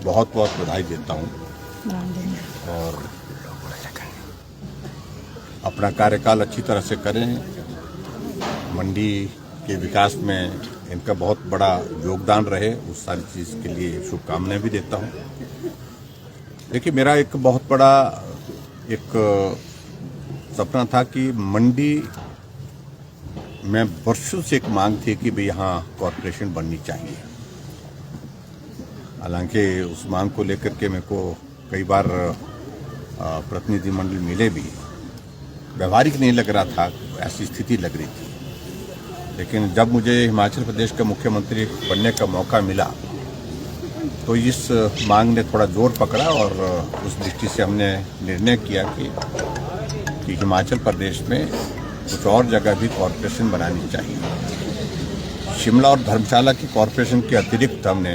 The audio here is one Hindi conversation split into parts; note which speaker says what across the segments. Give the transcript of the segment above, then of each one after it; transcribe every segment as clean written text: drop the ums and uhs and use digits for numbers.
Speaker 1: बहुत बहुत बधाई देता हूँ और अपना कार्यकाल अच्छी तरह से करें। मंडी के विकास में इनका बहुत बड़ा योगदान रहे, उस सारी चीज़ के लिए शुभकामनाएं भी देता हूँ। देखिए, मेरा एक बहुत बड़ा एक सपना था कि मंडी में वर्षों से एक मांग थी कि भाई यहाँ कॉरपोरेशन बननी चाहिए। हालांकि उस मांग को लेकर के मेरे को कई बार प्रतिनिधि मंडल मिले भी, व्यवहारिक नहीं लग रहा था, ऐसी स्थिति लग रही थी। लेकिन जब मुझे हिमाचल प्रदेश का मुख्यमंत्री बनने का मौका मिला तो इस मांग ने थोड़ा जोर पकड़ा और उस दृष्टि से हमने निर्णय किया कि हिमाचल प्रदेश में कुछ और जगह भी कॉरपोरेशन बनानी चाहिए। शिमला और धर्मशाला की कॉरपोरेशन के अतिरिक्त हमने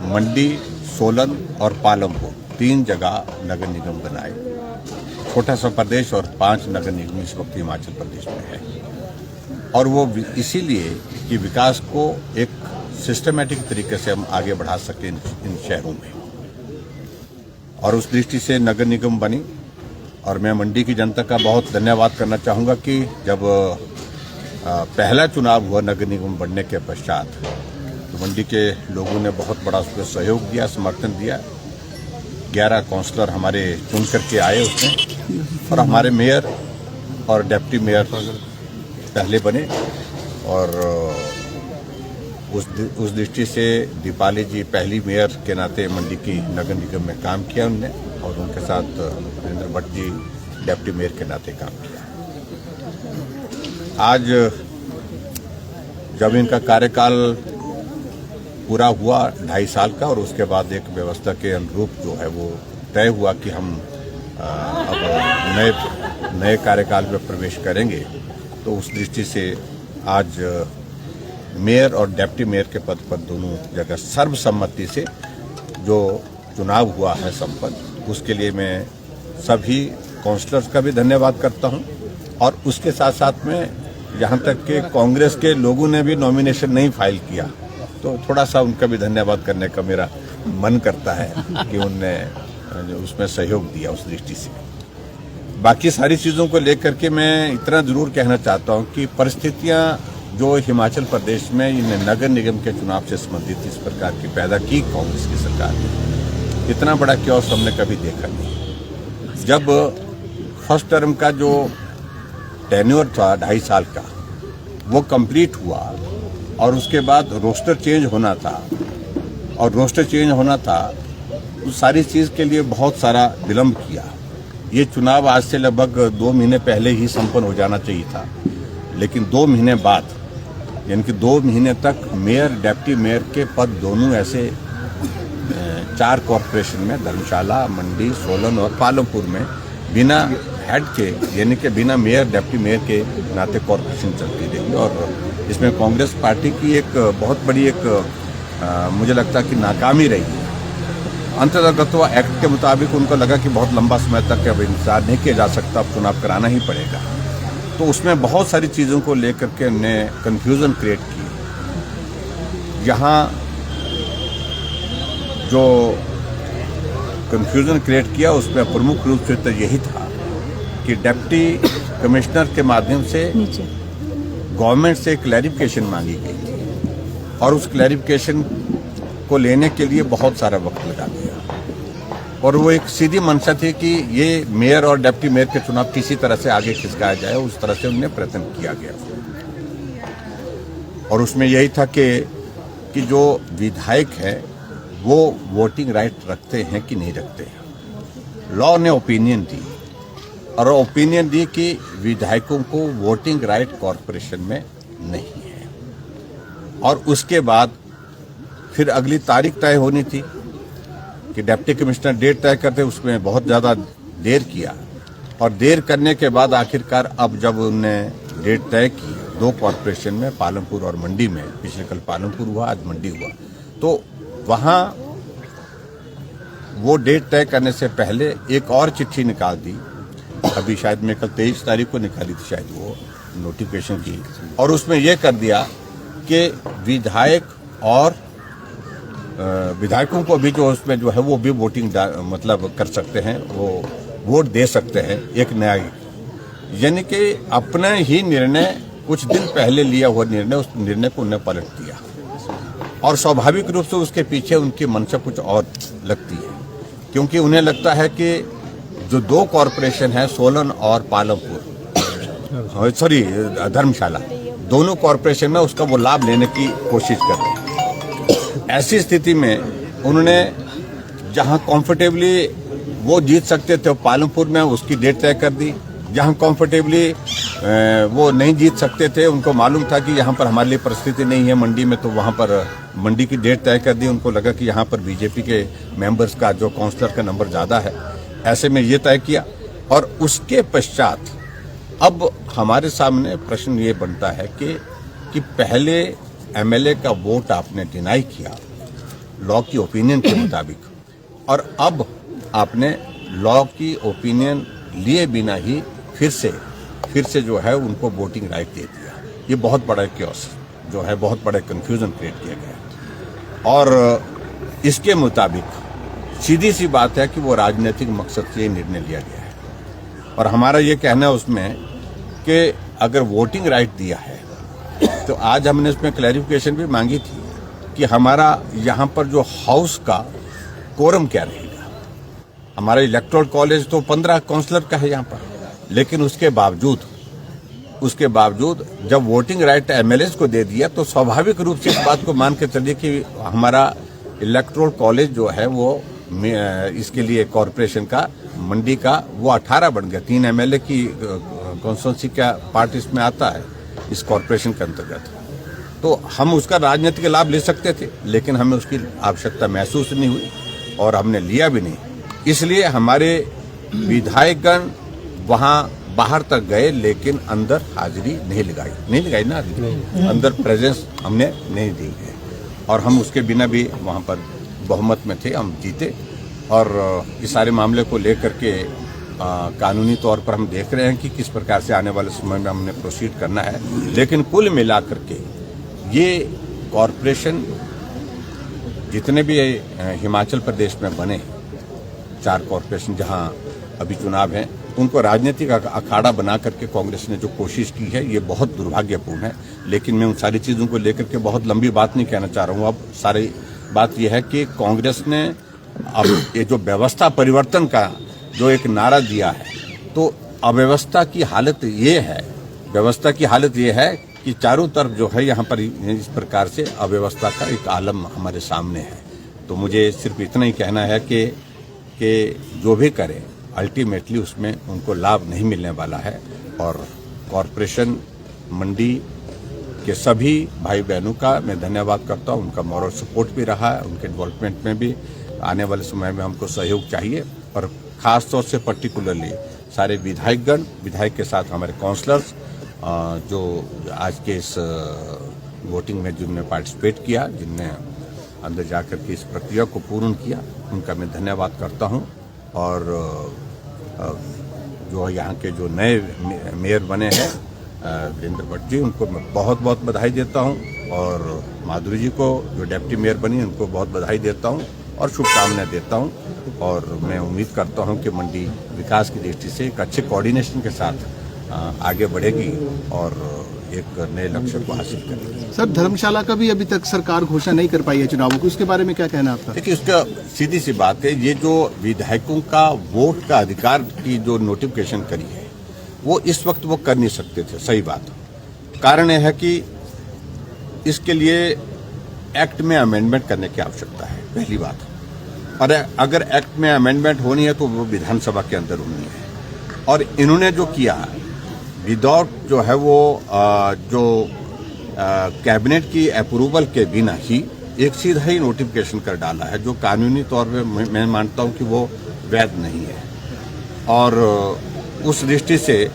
Speaker 1: मंडी, सोलन और पालमपुर 3 जगह नगर निगम बनाए। छोटा सा प्रदेश और 5 नगर निगम इस वक्त हिमाचल प्रदेश में है, और वो इसीलिए कि विकास को एक सिस्टमैटिक तरीके से हम आगे बढ़ा सकें इन शहरों में, और उस दृष्टि से नगर निगम बनी। और मैं मंडी की जनता का बहुत धन्यवाद करना चाहूँगा कि जब पहला चुनाव हुआ नगर निगम बनने के पश्चात, तो मंडी के लोगों ने बहुत बड़ा उसको सहयोग दिया, समर्थन दिया। 11 काउंसलर हमारे चुन करके आए उसमें, और हमारे मेयर और डिप्टी मेयर पहले बने। और उस दृष्टि से दीपाली जी पहली मेयर के नाते मंडी की नगर निगम में काम किया उनने, और उनके साथ वीरेंद्र भट्ट जी डिप्टी मेयर के नाते काम किया। आज जब इनका कार्यकाल पूरा हुआ 2.5 साल का, और उसके बाद एक व्यवस्था के अनुरूप जो है वो तय हुआ कि हम अब नए कार्यकाल में प्रवेश करेंगे, तो उस दृष्टि से आज मेयर और डिप्टी मेयर के पद पर दोनों जगह सर्वसम्मति से जो चुनाव हुआ है संपन्न, उसके लिए मैं सभी काउंसलर्स का भी धन्यवाद करता हूं। और उसके साथ साथ में जहां तक कि कांग्रेस के लोगों ने भी नॉमिनेशन नहीं फाइल किया, तो थोड़ा सा उनका भी धन्यवाद करने का मेरा मन करता है कि उनने उसमें सहयोग दिया उस दृष्टि से। बाकी सारी चीज़ों को लेकर के मैं इतना जरूर कहना चाहता हूं कि परिस्थितियां जो हिमाचल प्रदेश में इन नगर निगम के चुनाव से संबंधित इस प्रकार की पैदा की कांग्रेस की सरकार ने, इतना बड़ा क्योस हमने कभी देखा नहीं। जब फर्स्ट टर्म का जो टेन्योर था 2.5 साल का, वो कंप्लीट हुआ, और उसके बाद रोस्टर चेंज होना था, और रोस्टर चेंज होना था तो सारी चीज़ के लिए बहुत सारा विलम्ब किया। ये चुनाव आज से लगभग 2 महीने पहले ही संपन्न हो जाना चाहिए था, लेकिन 2 महीने बाद, यानी कि 2 महीने तक मेयर डिप्टी मेयर के पद दोनों ऐसे 4 कॉरपोरेशन में, धर्मशाला, मंडी, सोलन और पालमपुर में बिना हेड के, यानी कि बिना मेयर डिप्टी मेयर के नाते कॉरपोरेशन चलती रही। और इसमें कांग्रेस पार्टी की एक बहुत बड़ी मुझे लगता है कि नाकामी रही है। अंतर्गतवा एक्ट के मुताबिक उनको लगा कि बहुत लंबा समय तक अब इंतजार नहीं किया जा सकता, अब चुनाव कराना ही पड़ेगा। तो उसमें बहुत सारी चीज़ों को लेकर के हमने कन्फ्यूज़न क्रिएट की। यहाँ जो कन्फ्यूज़न क्रिएट किया उसमें प्रमुख रूप से तो यही था कि डिप्टी कमिश्नर के माध्यम से गवर्नमेंट से क्लैरिफिकेशन मांगी गई थी, और उस क्लैरिफिकेशन को लेने के लिए बहुत सारा वक्त लगा दिया। और वो एक सीधी मंशा थी कि ये मेयर और डिप्टी मेयर के चुनाव किसी तरह से आगे खिसकाया जाए, उस तरह से उन्हें प्रयत्न किया गया। और उसमें यही था कि जो विधायक है वो वोटिंग राइट रखते हैं कि नहीं रखते हैं। लॉ ने ओपिनियन दी, और ओपिनियन दी कि विधायकों को वोटिंग राइट कॉरपोरेशन में नहीं है। और उसके बाद फिर अगली तारीख तय होनी थी कि डिप्टी कमिश्नर डेट तय करते, उसमें बहुत ज़्यादा देर किया, और देर करने के बाद आखिरकार अब जब उनने डेट तय की 2 कॉरपोरेशन में, पालमपुर और मंडी में, पिछले कल पालमपुर हुआ, आज मंडी हुआ, तो वहाँ वो डेट तय करने से पहले एक और चिट्ठी निकाल दी। अभी शायद मैं कल 23 तारीख को निकाली थी शायद वो नोटिफिकेशन की, और उसमें यह कर दिया कि विधायक और विधायकों को भी जो उसमें जो है वो भी वोटिंग मतलब कर सकते हैं, वो वोट दे सकते हैं एक न्यायिक, यानी कि अपना ही निर्णय कुछ दिन पहले लिया हुआ निर्णय, उस निर्णय को उन्हें पलट दिया और स्वाभाविक रूप से उसके पीछे उनकी मंशा कुछ और लगती है, क्योंकि उन्हें लगता है कि जो दो कॉरपोरेशन है सोलन और पालमपुर, सॉरी धर्मशाला, दोनों कॉरपोरेशन में उसका वो लाभ लेने की कोशिश कर रहे हैं। ऐसी स्थिति में उन्होंने जहां कंफर्टेबली वो जीत सकते थे पालमपुर में उसकी डेट तय कर दी, जहां कंफर्टेबली वो नहीं जीत सकते थे, उनको मालूम था कि यहाँ पर हमारे लिए परिस्थिति नहीं है मंडी में, तो वहाँ पर मंडी की डेट तय कर दी। उनको लगा कि यहाँ पर बीजेपी के मेंबर्स का जो काउंसलर का नंबर ज़्यादा है, ऐसे में ये तय किया। और उसके पश्चात अब हमारे सामने प्रश्न ये बनता है कि पहले एमएलए का वोट आपने डिनाई किया लॉ की ओपिनियन के मुताबिक, और अब आपने लॉ की ओपिनियन लिए बिना ही फिर से जो है उनको वोटिंग राइट दे दिया। ये बहुत बड़ा क्योस जो है, बहुत बड़ा कंफ्यूजन क्रिएट किया गया। और इसके मुताबिक सीधी सी बात है कि वो राजनीतिक मकसद से निर्णय लिया गया है, और हमारा ये कहना है उसमें कि अगर वोटिंग राइट दिया है तो आज हमने उसमें क्लैरिफिकेशन भी मांगी थी कि हमारा यहाँ पर जो हाउस का कोरम क्या रहेगा। हमारा इलेक्टोरल कॉलेज तो 15 काउंसलर का है यहाँ पर, लेकिन उसके बावजूद जब वोटिंग राइट एमएलएस को दे दिया तो स्वाभाविक रूप से इस बात को मान के चलिए कि हमारा इलेक्टोरल कॉलेज जो है वो इसके लिए कॉरपोरेशन का मंडी का वो 18 बन गया। 3 एमएलए की कॉन्स्टिट्यूंसी का पार्ट इसमें आता है इस कॉरपोरेशन के अंतर्गत, तो हम उसका राजनीतिक लाभ ले सकते थे, लेकिन हमें उसकी आवश्यकता महसूस नहीं हुई और हमने लिया भी नहीं। इसलिए हमारे विधायकगण वहां बाहर तक गए, लेकिन अंदर हाजिरी नहीं लगाई ना, अंदर प्रेजेंस हमने नहीं दी है, और हम उसके बिना भी वहां पर बहुमत में थे, हम जीते। और इस सारे मामले को लेकर के कानूनी तौर पर हम देख रहे हैं कि किस प्रकार से आने वाले समय में हमने प्रोसीड करना है। लेकिन कुल मिलाकर के ये कॉरपोरेशन जितने भी हिमाचल प्रदेश में बने 4 कॉरपोरेशन जहां अभी चुनाव हैं, उनको राजनीतिक अखाड़ा बना करके कांग्रेस ने जो कोशिश की है ये बहुत दुर्भाग्यपूर्ण है। लेकिन मैं उन सारी चीज़ों को लेकर के बहुत लंबी बात नहीं कहना चाह रहा हूँ। अब सारी बात यह है कि कांग्रेस ने अब ये जो व्यवस्था परिवर्तन का जो एक नारा दिया है, तो अव्यवस्था की हालत ये है कि चारों तरफ जो है यहाँ पर इस प्रकार से अव्यवस्था का एक आलम हमारे सामने है। तो मुझे सिर्फ इतना ही कहना है कि जो भी करें अल्टीमेटली उसमें उनको लाभ नहीं मिलने वाला है, और कॉरपोरेशन मंडी के सभी भाई बहनों का मैं धन्यवाद करता हूं। उनका मॉरल सपोर्ट भी रहा है, उनके डेवलपमेंट में भी आने वाले समय में हमको सहयोग चाहिए, और खास तौर से पर्टिकुलरली सारे विधायक के साथ हमारे काउंसलर्स जो आज के इस वोटिंग में जिन्होंने पार्टिसिपेट किया, जिनने अंदर जाकर के इस प्रक्रिया को पूर्ण किया, उनका मैं धन्यवाद करता हूं। और जो यहाँ के जो नए मेयर बने हैं वीरेंद्र भट्ट जी, उनको मैं बहुत बहुत बधाई देता हूँ, और माधुरी जी को जो डिप्टी मेयर बनी उनको बहुत बधाई देता हूँ और शुभकामनाएं देता हूँ। और मैं उम्मीद करता हूँ कि मंडी विकास की दृष्टि से एक अच्छे कोऑर्डिनेशन के साथ आगे बढ़ेगी और एक नए लक्ष्य को हासिल करेगी।
Speaker 2: सर, धर्मशाला का भी अभी तक सरकार घोषणा नहीं कर पाई है चुनावों की, उसके बारे में क्या कहना आपका?
Speaker 1: देखिए, उसका सीधी सी बात है, ये जो विधायकों का वोट का अधिकार की जो नोटिफिकेशन करी है वो इस वक्त वो कर नहीं सकते थे। सही बात, कारण यह है कि इसके लिए एक्ट में अमेंडमेंट करने की आवश्यकता है, पहली बात। और अगर एक्ट में अमेंडमेंट होनी है तो वो विधानसभा के अंदर होनी है, और इन्होंने जो किया विदाउट जो है वो जो कैबिनेट की अप्रूवल के बिना ही एक सीधा ही नोटिफिकेशन कर डाला है, जो कानूनी तौर पे मैं मानता हूं कि वो वैध नहीं है। और उस दृष्टि से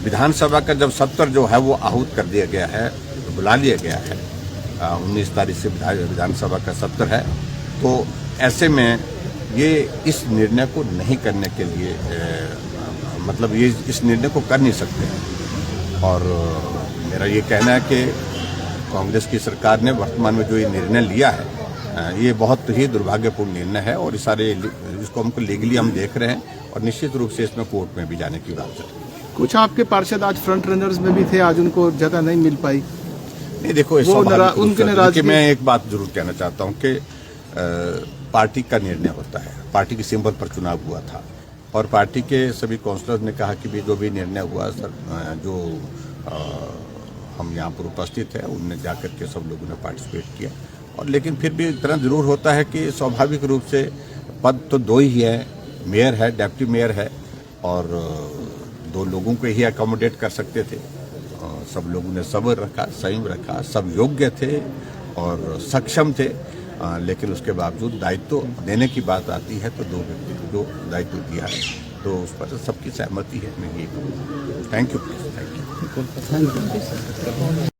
Speaker 1: विधानसभा का जब सत्र जो है वो आहूत कर दिया गया है, तो बुला लिया गया है, 19 तारीख से विधानसभा का सत्र है, तो ऐसे में ये इस निर्णय को नहीं करने के लिए मतलब ये इस निर्णय को कर नहीं सकते। और मेरा ये कहना है कि कांग्रेस की सरकार ने वर्तमान में जो ये निर्णय लिया है ये बहुत ही दुर्भाग्यपूर्ण निर्णय है और इस सारे इसको हमको लीगली हम देख रहे हैं और निश्चित रूप से इसमें कोर्ट में भी जाने की बात है।
Speaker 2: कुछ आपके पार्षद आज फ्रंट रनर्स में भी थे, आज उनको जगह नहीं मिल पाई।
Speaker 1: नहीं देखो, इस
Speaker 2: उनके नाराजगी,
Speaker 1: मैं एक बात जरूर कहना चाहता हूँ कि पार्टी का निर्णय होता है। पार्टी के सिंबल पर चुनाव हुआ था और पार्टी के सभी काउंसलर्स ने कहा कि भी जो भी निर्णय हुआ सर, जो हम यहाँ पर उपस्थित है उनने जाकर के सब लोगों ने पार्टिसिपेट किया। और लेकिन फिर भी इतना जरूर होता है कि स्वाभाविक रूप से पद तो दो ही है, मेयर है, डेप्टी मेयर है, और दो लोगों को ही अकोमोडेट कर सकते थे। सब लोगों ने सब्र रखा, संयम रखा, सब योग्य थे और सक्षम थे, लेकिन उसके बावजूद दायित्व देने की बात आती है तो दो व्यक्ति को जो दायित्व दिया है तो उस पर सबकी सहमति है। मैं ये कहूँगा। Thank you.